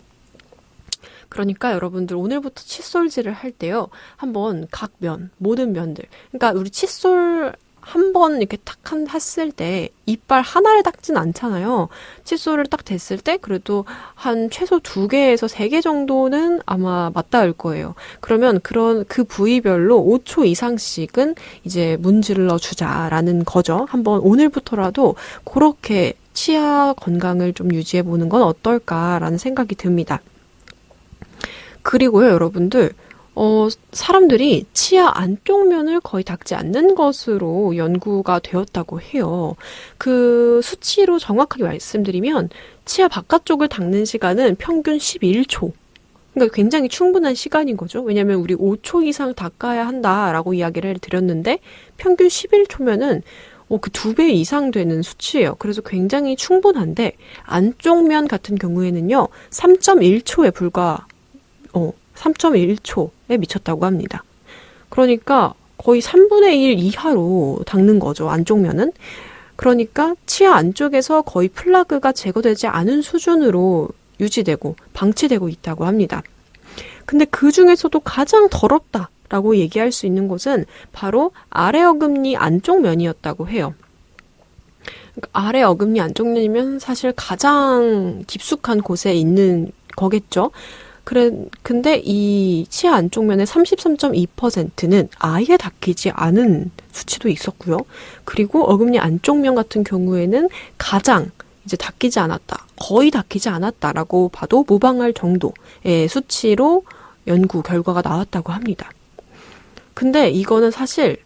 그러니까 여러분들 오늘부터 칫솔질을 할 때요, 한번 각 면, 모든 면들, 그러니까 우리 칫솔 한 번 이렇게 탁 했을 때 이빨 하나를 닦진 않잖아요. 칫솔을 딱 댔을 때 그래도 한 최소 2개에서 3개 정도는 아마 맞닿을 거예요. 그러면 그 부위별로 5초 이상씩은 이제 문질러 주자라는 거죠. 한번 오늘부터라도 그렇게 치아 건강을 좀 유지해 보는 건 어떨까라는 생각이 듭니다. 그리고요, 여러분들, 사람들이 치아 안쪽 면을 거의 닦지 않는 것으로 연구가 되었다고 해요. 그 수치로 정확하게 말씀드리면 치아 바깥쪽을 닦는 시간은 평균 11초. 그러니까 굉장히 충분한 시간인 거죠. 왜냐하면 우리 5초 이상 닦아야 한다라고 이야기를 드렸는데 평균 11초면은 그 2배 이상 되는 수치예요. 그래서 굉장히 충분한데 안쪽 면 같은 경우에는요, 3.1초에 불과 3.1초에 미쳤다고 합니다. 그러니까 거의 3분의 1 이하로 닦는 거죠, 안쪽 면은. 그러니까 치아 안쪽에서 거의 플라그가 제거되지 않은 수준으로 유지되고 방치되고 있다고 합니다. 근데 그 중에서도 가장 더럽다라고 얘기할 수 있는 곳은 바로 아래 어금니 안쪽 면이었다고 해요. 아래 어금니 안쪽 면이면 사실 가장 깊숙한 곳에 있는 거겠죠. 근데 이 치아 안쪽 면의 33.2%는 아예 닦이지 않은 수치도 있었고요. 그리고 어금니 안쪽 면 같은 경우에는 가장 이제 닦이지 않았다, 거의 닦이지 않았다라고 봐도 무방할 정도의 수치로 연구 결과가 나왔다고 합니다. 근데 이거는 사실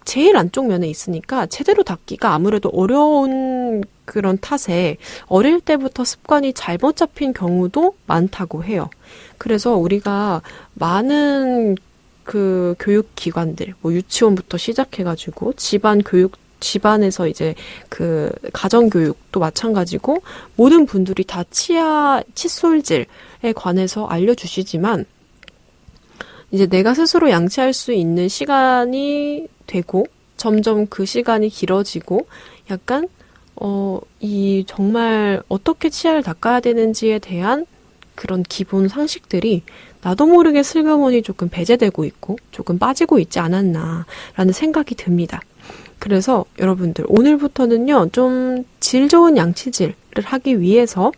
제일 안쪽 면에 있으니까 제대로 닦기가 아무래도 어려운 그런 탓에 어릴 때부터 습관이 잘못 잡힌 경우도 많다고 해요. 그래서 우리가 많은 그 교육기관들, 뭐 유치원부터 시작해가지고 집안에서 이제 그 가정교육도 마찬가지고 모든 분들이 다 칫솔질에 관해서 알려주시지만 이제 내가 스스로 양치할 수 있는 시간이 되고 점점 그 시간이 길어지고 약간 이 정말 어떻게 치아를 닦아야 되는지에 대한 그런 기본 상식들이 나도 모르게 슬그머니 조금 배제되고 있고 조금 빠지고 있지 않았나라는 생각이 듭니다. 그래서 여러분들 오늘부터는요, 좀 질 좋은 양치질을 하기 위해서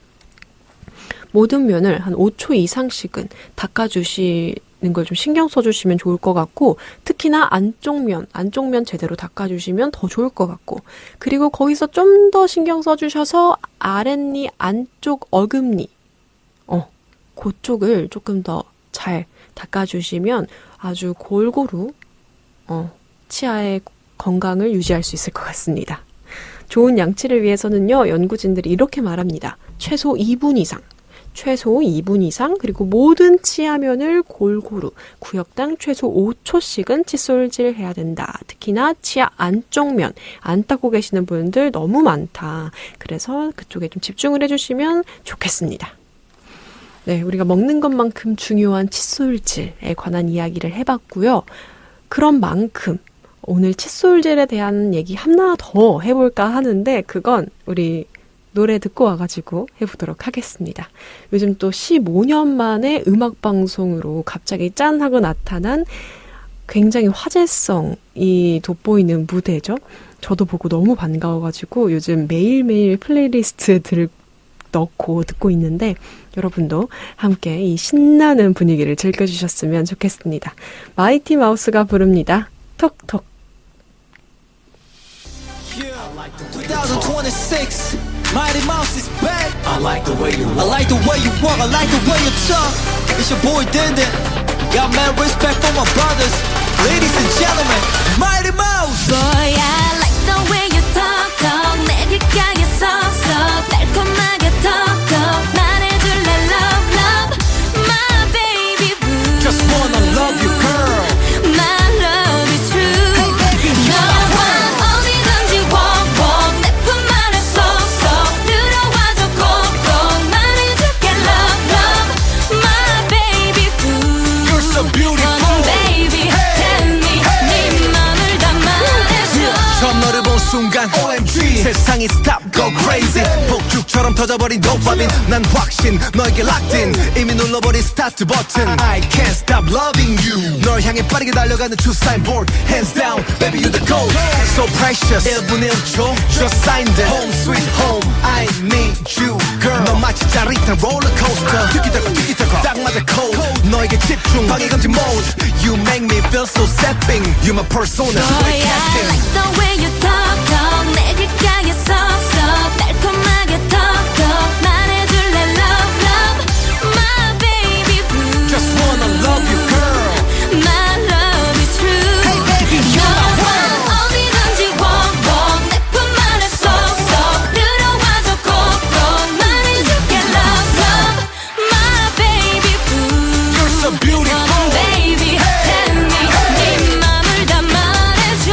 모든 면을 한 5초 이상씩은 닦아주시는 걸 좀 신경 써주시면 좋을 것 같고, 특히나 안쪽 면 제대로 닦아주시면 더 좋을 것 같고, 그리고 거기서 좀 더 신경 써주셔서 아랫니 안쪽 어금니 그쪽을 조금 더 잘 닦아주시면 아주 골고루 치아의 건강을 유지할 수 있을 것 같습니다. 좋은 양치를 위해서는요, 연구진들이 이렇게 말합니다. 최소 2분 이상, 최소 2분 이상, 그리고 모든 치아면을 골고루 구역당 최소 5초씩은 칫솔질 해야 된다. 특히나 치아 안쪽 면, 안 닦고 계시는 분들 너무 많다. 그래서 그쪽에 좀 집중을 해주시면 좋겠습니다. 네, 우리가 먹는 것만큼 중요한 칫솔질에 관한 이야기를 해봤고요. 그런 만큼 오늘 칫솔질에 대한 얘기 하나 더 해볼까 하는데 그건 우리 노래 듣고 와가지고 해보도록 하겠습니다. 요즘 또 15년 만에 음악방송으로 갑자기 짠 하고 나타난 굉장히 화제성이 돋보이는 무대죠. 저도 보고 너무 반가워가지고 요즘 매일매일 플레이리스트들을 넣고 듣고 있는데 여러분도 함께 이 신나는 분위기를 즐겨주셨으면 좋겠습니다. 마이티 마우스가 부릅니다. 톡톡. 2026 Mighty Mouse is back. I like the way you walk. I like the way you walk. I like the way you talk. It's your boy Dindin. Got mad respect for my brothers. Ladies and gentlemen, Mighty Mouse. Boy, I like the way you talk. 내 귓가에 서서 달콤하게 톡톡 말해줄래 love love my baby boo. Just wanna love you, girl. My love is true. Hey baby, 너와 어디든지 walk walk 내 품 안에 쏙쏙 들어와줘 꼭꼭 말해줄게 love love my baby boo. You're so beautiful, baby. Tell me 네 맘을 다 말해줘. 처음 너를 본 순간 OMG 세상이 stop go crazy 폭죽처럼 터져버린 도파민 난 확신 너에게 locked in 이미 눌러버린 start 버튼 I can't stop loving you 널 향해 빠르게 달려가는 true signboard hands down baby you the gold so precious 1분 1초 just signed it home sweet home I need you girl 넌 마치 짜릿한 롤러코스터 티키타카 딱 맞아 code 너에게 집중 방해 금지 mode you make me feel so sapping you my persona Boy, I like the way you talk 내 귓가에 쏙쏙 달콤하게 톡톡 말해줄래 love love my baby boo. Just wanna love you girl My love is true. Hey baby you're my world 어디든지 walk walk 내 품 안에 쏙쏙 들어와줘 꼭꼭 말해줄게 love love my baby boo. You're so beautiful baby tell me 네 맘을 다 말해줘.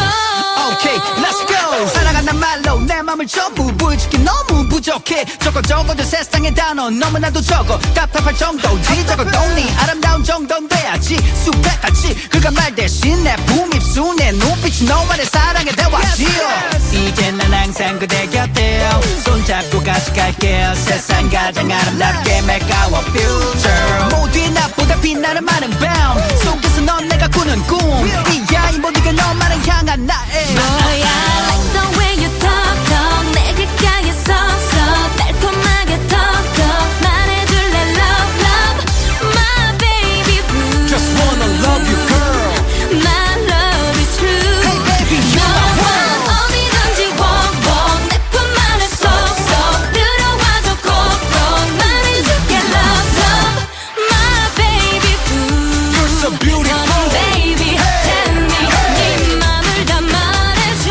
Okay let's go 사랑한단 말로 내 맘을 전부 보여줄게 너무 부족해 적어도 세상의 단어 너무나도 적어 답답할 정도지 적어도 네 아름다운 정도는 돼야지 수백 가지 그가 말 대신 내 품입수 내 눈빛이 너만의 사랑의 대화지요 이제 난 항상 그대 곁에 손잡고 같이 갈게요 세상 가장 아름답게 make our future 모두의 나보다 빛나는 많은 밤 속에서 넌 내가 꾸는 꿈이 야이 모두가 너만을 향한 나의 Boy, I like the way you talk 내 귓가에 쏙쏙 달콤하게 톡톡 말해줄래 love love my baby boo. Just wanna love you girl My love is true. Hey baby you're my world 어디든지 walk walk 내 품 안에 쏙쏙 들어와줘 꼭꼭 말해줄게 love love my baby boo. You're so beautiful baby tell me 네 맘을 다 말해줘.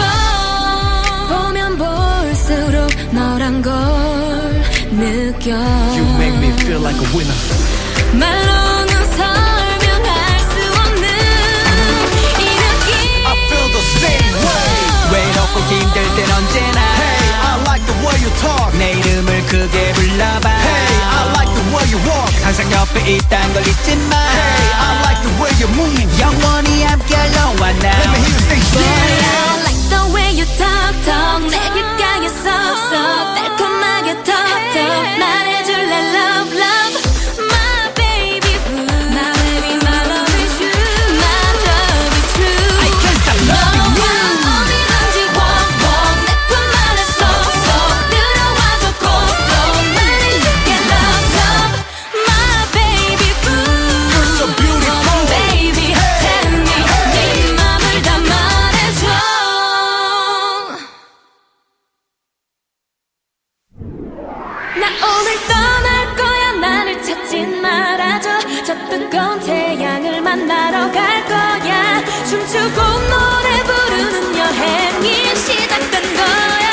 보면 볼수록 너란 걸 느껴. You make me feel like a winner 말로는 설명할 수 없는 이 느낌. I feel the same way 외롭고 힘들 땐 언제나 Hey I like the way you talk 내 이름을 크게 불러봐 Hey I like the way you walk 항상 옆에 있단 걸 잊지 마 Hey I like the way you move 영원히 함께할 너와 나 Let me hear you say Boy, yeah I like the way you talk 내 귓가에 쏙쏙 달콤하게 톡톡 말해줄래 love love my baby boo. My baby my love is true. My love is true. I can't stop loving you 너와 어디든지 walk walk 내 품 안에 쏙쏙 들어와줘 꼭꼭 말해줄게 love love my baby boo. You're so beautiful baby tell me 네 맘을 다 말해줘. 나 오늘 떠날 거야 나를 찾지 말아줘 저 뜨거운 태양을 만나러 갈 거야 춤추고 노래 부르는 여행이 시작된 거야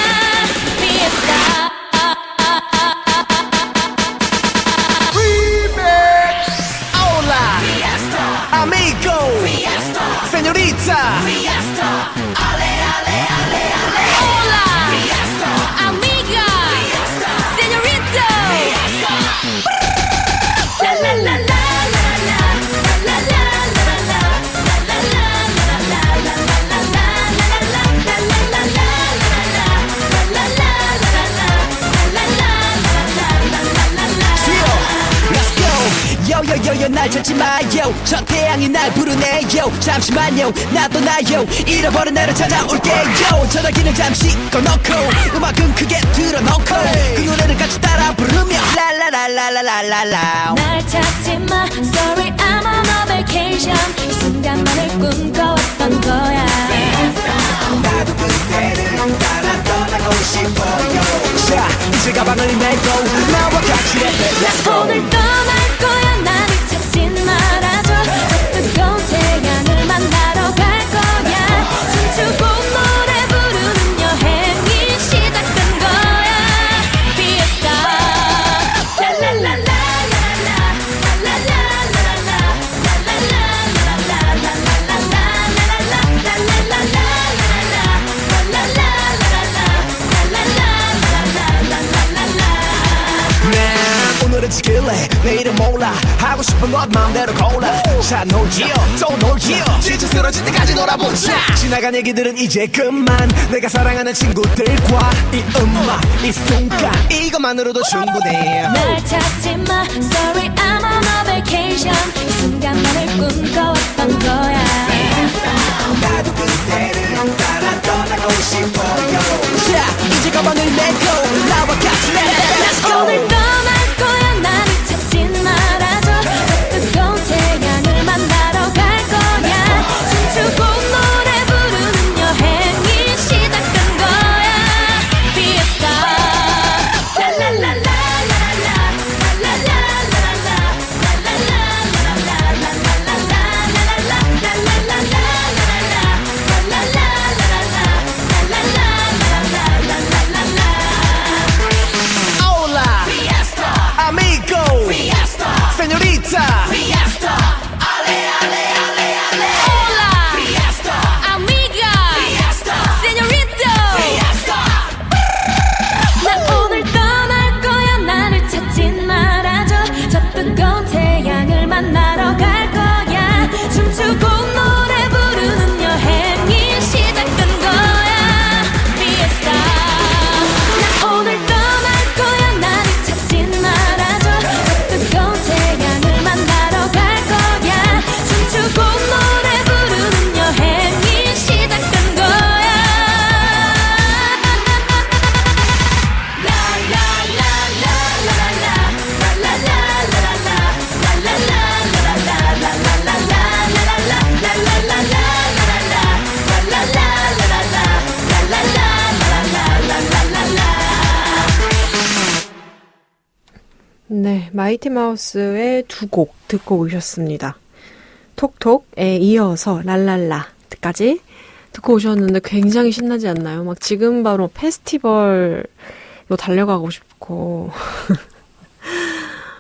Fiesta Fiesta, ale, ale, ale, ale. Hola, Fiesta, amiga, fiesta, señorita. fiesta. La la la la la la la la la la la la Let's go. 요요요요 날 찾지 마요. 저 태양이 날 부르네요. 잠시만요 나도 나요. 잃어버린 나를 찾아올게요. 전화기를 잠시 꺼놓고 음악은 크게 틀어놓고 그 노래를 같이 따라 부르며 라라라라라라라. 날 찾지 마 Sorry I'm on a vacation 이 순간만을 꿈꿔왔던 거야 나도 그때를 따라 떠나고 싶어요. 자 이제 가방을 내고 나와 같이 Let's 오늘 go. 떠날 거야 나를 찾지 말아줘 저 뜨거운 태양을 만나러 갈 거야 춤추고 노래 부르는 여행이 시작된 거야 Fiesta 오늘은 지킬래 내일은 몰라 하고 싶은 것 마음대로 골라 자 놀지요 또 놀지요 지쳐 쓰러질 때까지 놀아보자 지나간 얘기들은 이제 그만 내가 사랑하는 친구들과 이 음악 이 순간 이것만으로도 충분해 날 찾지 마 Sorry I'm on a vacation 이 순간만을 꿈꿔왔던 거야 나도 그때를 따라 떠나고 싶어요 자 이제 가방을 메고 나와 같이 Let's go 오늘 떠날 거야 나를 찾지 말아줘 저 뜨거운 태양을 만나러 갈 거야 춤추고 노래 부르는 여행이 시작된 거야 Fiesta Hola, amigo, señorita, Hola, amiga, señorita. 나 오늘 떠날 거야 나를 찾지 말아줘 저 뜨거운 태양을 만나러 갈 거야 춤추고 노래 부르는 여행이 시작된 거야 Fiesta 나 오늘 떠날 거야 나를 찾지 말아줘 저 뜨거운 태양을 만나러 갈 거야 춤추고 노래 부르는 여행이 시작된 거야 네, 마이티 마우스의 두 곡 듣고 오셨습니다. 톡톡에 이어서 랄랄라까지 듣고 오셨는데 굉장히 신나지 않나요? 막 지금 바로 페스티벌로 달려가고 싶고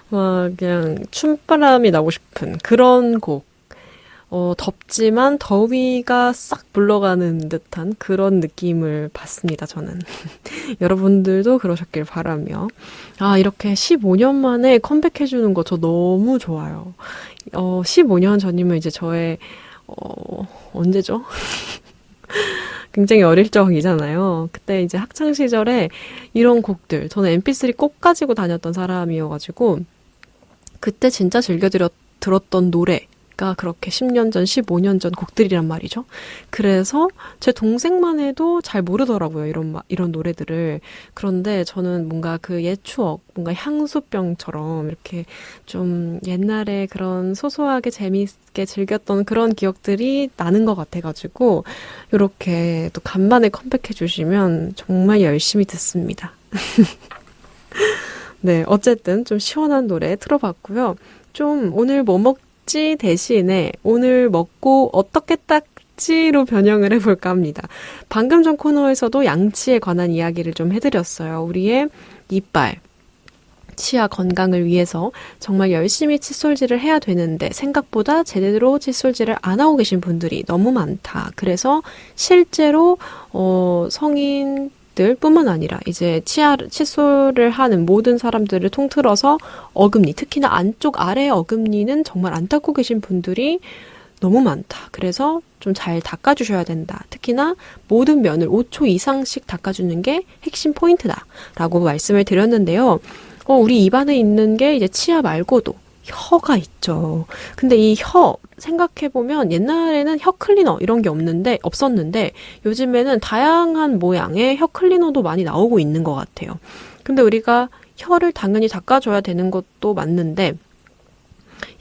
막 그냥 춤바람이 나고 싶은 그런 곡. 덥지만 더위가 싹 물러가는 듯한 그런 느낌을 받습니다, 저는. 여러분들도 그러셨길 바라며. 아, 이렇게 15년 만에 컴백해주는 거 저 너무 좋아요. 15년 전이면 이제 저의, 언제죠? 굉장히 어릴 적이잖아요. 그때 이제 학창시절에 이런 곡들, 저는 mp3 꼭 가지고 다녔던 사람이어가지고, 그때 진짜 즐겨 들었던 노래, 가 그렇게 10년 전, 15년 전 곡들이란 말이죠. 그래서 제 동생만 해도 잘 모르더라고요. 이런 노래들을. 그런데 저는 뭔가 그 옛 추억, 뭔가 향수병처럼 이렇게 좀 옛날에 그런 소소하게 재미있게 즐겼던 그런 기억들이 나는 것 같아가지고 이렇게 또 간만에 컴백해 주시면 정말 열심히 듣습니다. 네, 어쨌든 좀 시원한 노래 틀어봤고요. 좀 오늘 뭐 먹지 대신에 오늘 먹고 어떻게 닦지로 변형을 해볼까 합니다. 방금 전 코너에서도 양치에 관한 이야기를 좀 해드렸어요. 우리의 이빨. 치아 건강을 위해서 정말 열심히 칫솔질을 해야 되는데 생각보다 제대로 칫솔질을 안 하고 계신 분들이 너무 많다. 그래서 실제로 성인들 뿐만 아니라 이제 칫솔을 하는 모든 사람들을 통틀어서 어금니, 특히나 안쪽 아래 어금니는 정말 안 닦고 계신 분들이 너무 많다. 그래서 좀 잘 닦아주셔야 된다. 특히나 모든 면을 5초 이상씩 닦아주는 게 핵심 포인트다. 라고 말씀을 드렸는데요. 우리 입안에 있는 게 이제 치아 말고도 혀가 있죠. 근데 이 혀 생각해보면 옛날에는 혀 클리너 이런 게 없었는데 요즘에는 다양한 모양의 혀 클리너도 많이 나오고 있는 것 같아요. 근데 우리가 혀를 당연히 닦아줘야 되는 것도 맞는데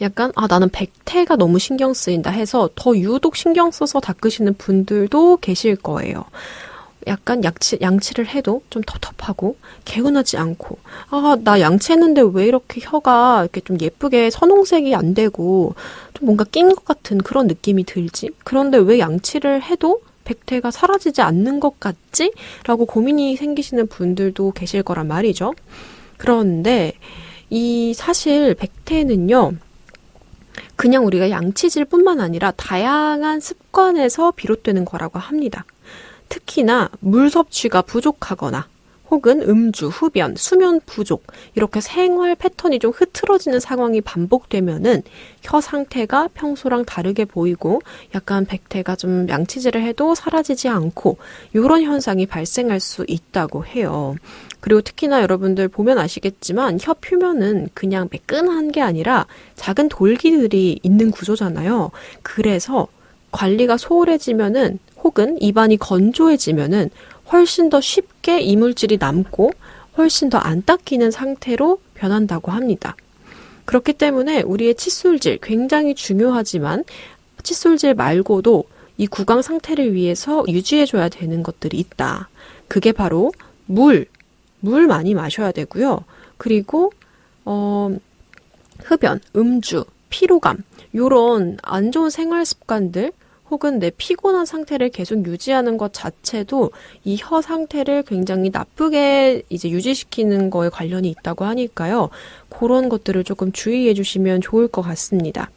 약간 나는 백태가 너무 신경 쓰인다 해서 더 유독 신경 써서 닦으시는 분들도 계실 거예요. 약간 양치를 해도 좀 텁텁하고 개운하지 않고 나 양치했는데 왜 이렇게 혀가 이렇게 좀 예쁘게 선홍색이 안 되고 좀 뭔가 낀 것 같은 그런 느낌이 들지? 그런데 왜 양치를 해도 백태가 사라지지 않는 것 같지? 라고 고민이 생기시는 분들도 계실 거란 말이죠. 그런데 사실 백태는요, 그냥 우리가 양치질뿐만 아니라 다양한 습관에서 비롯되는 거라고 합니다. 특히나 물 섭취가 부족하거나 혹은 음주, 흡연, 수면 부족 이렇게 생활 패턴이 좀 흐트러지는 상황이 반복되면은 혀 상태가 평소랑 다르게 보이고 약간 백태가 좀 양치질을 해도 사라지지 않고 이런 현상이 발생할 수 있다고 해요. 그리고 특히나 여러분들 보면 아시겠지만 혀 표면은 그냥 매끈한 게 아니라 작은 돌기들이 있는 구조잖아요. 그래서 관리가 소홀해지면은 혹은 입안이 건조해지면은 훨씬 더 쉽게 이물질이 남고 훨씬 더 안 닦이는 상태로 변한다고 합니다. 그렇기 때문에 우리의 칫솔질 굉장히 중요하지만 칫솔질 말고도 이 구강 상태를 위해서 유지해줘야 되는 것들이 있다. 그게 바로 물 많이 마셔야 되고요. 그리고 흡연, 음주, 피로감 이런 안 좋은 생활 습관들 혹은 내 피곤한 상태를 계속 유지하는 것 자체도 이 혀 상태를 굉장히 나쁘게 이제 유지시키는 거에 관련이 있다고 하니까요. 그런 것들을 조금 주의해 주시면 좋을 것 같습니다.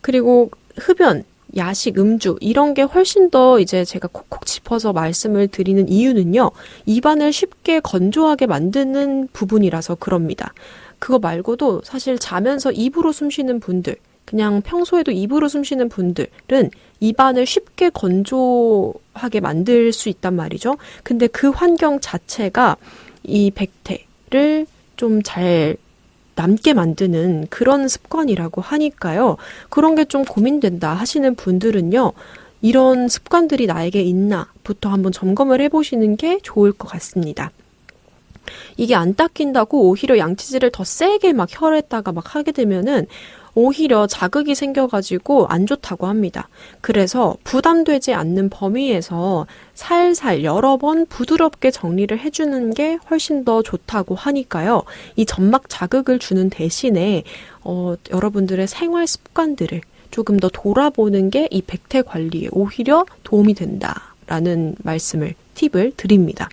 그리고 흡연, 야식, 음주 이런 게 훨씬 더 이제 제가 콕콕 짚어서 말씀을 드리는 이유는요. 입안을 쉽게 건조하게 만드는 부분이라서 그럽니다. 그거 말고도 사실 자면서 입으로 숨 쉬는 분들 그냥 평소에도 입으로 숨 쉬는 분들은 입안을 쉽게 건조하게 만들 수 있단 말이죠. 근데 그 환경 자체가 이 백태를 좀 잘 남게 만드는 그런 습관이라고 하니까요. 그런 게 좀 고민된다 하시는 분들은요. 이런 습관들이 나에게 있나부터 한번 점검을 해보시는 게 좋을 것 같습니다. 이게 안 닦인다고 오히려 양치질을 더 세게 막 혀에다가 막 하게 되면은 오히려 자극이 생겨가지고 안 좋다고 합니다. 그래서 부담되지 않는 범위에서 살살 여러 번 부드럽게 정리를 해주는 게 훨씬 더 좋다고 하니까요. 이 점막 자극을 주는 대신에 여러분들의 생활 습관들을 조금 더 돌아보는 게 이 백태 관리에 오히려 도움이 된다라는 팁을 드립니다.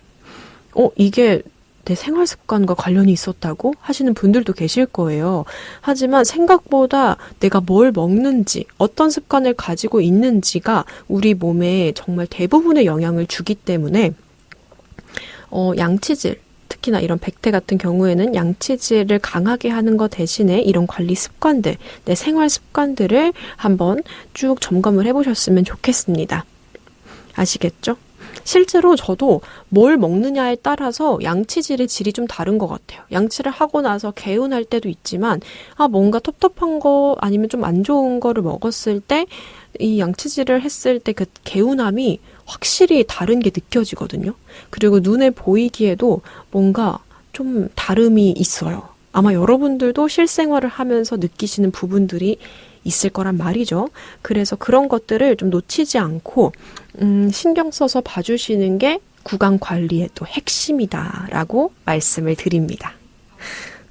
이게 내 생활 습관과 관련이 있었다고 하시는 분들도 계실 거예요. 하지만 생각보다 내가 뭘 먹는지, 어떤 습관을 가지고 있는지가 우리 몸에 정말 대부분의 영향을 주기 때문에 양치질, 특히나 이런 백태 같은 경우에는 양치질을 강하게 하는 것 대신에 이런 관리 습관들, 내 생활 습관들을 한번 쭉 점검을 해보셨으면 좋겠습니다. 아시겠죠? 실제로 저도 뭘 먹느냐에 따라서 양치질의 질이 좀 다른 것 같아요. 양치를 하고 나서 개운할 때도 있지만 뭔가 텁텁한 거 아니면 좀 안 좋은 거를 먹었을 때 이 양치질을 했을 때 그 개운함이 확실히 다른 게 느껴지거든요. 그리고 눈에 보이기에도 뭔가 좀 다름이 있어요. 아마 여러분들도 실생활을 하면서 느끼시는 부분들이 있을 거란 말이죠. 그래서 그런 것들을 좀 놓치지 않고 신경 써서 봐주시는 게 구강 관리의 또 핵심이다라고 말씀을 드립니다.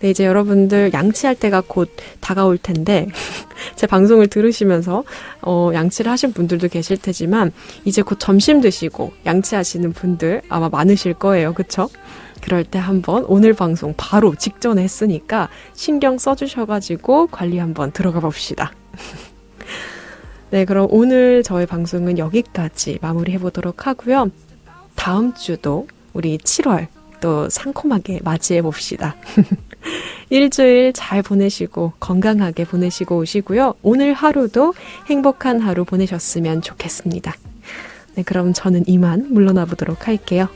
네, 이제 여러분들 양치할 때가 곧 다가올 텐데 제 방송을 들으시면서 양치를 하신 분들도 계실 테지만 이제 곧 점심 드시고 양치하시는 분들 아마 많으실 거예요. 그쵸? 그럴 때 한번 오늘 방송 바로 직전에 했으니까 신경 써주셔가지고 관리 한번 들어가 봅시다. 네, 그럼 오늘 저의 방송은 여기까지 마무리해보도록 하고요. 다음 주도 우리 7월 또 상콤하게 맞이해 봅시다. 일주일 잘 보내시고 건강하게 보내시고 오시고요. 오늘 하루도 행복한 하루 보내셨으면 좋겠습니다. 네, 그럼 저는 이만 물러나 보도록 할게요.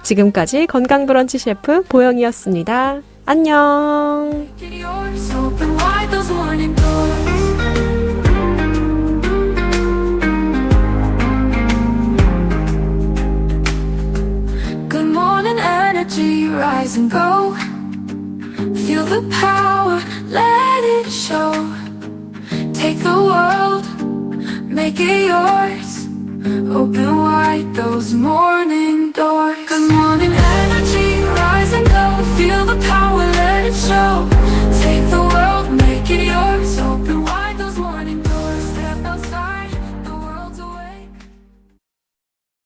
지금까지 건강브런치 셰프 보영이었습니다. 안녕. Open wide those morning doors. Good morning energy, rise and go. Feel the power, let it show. Take the world, make it yours. Open wide those morning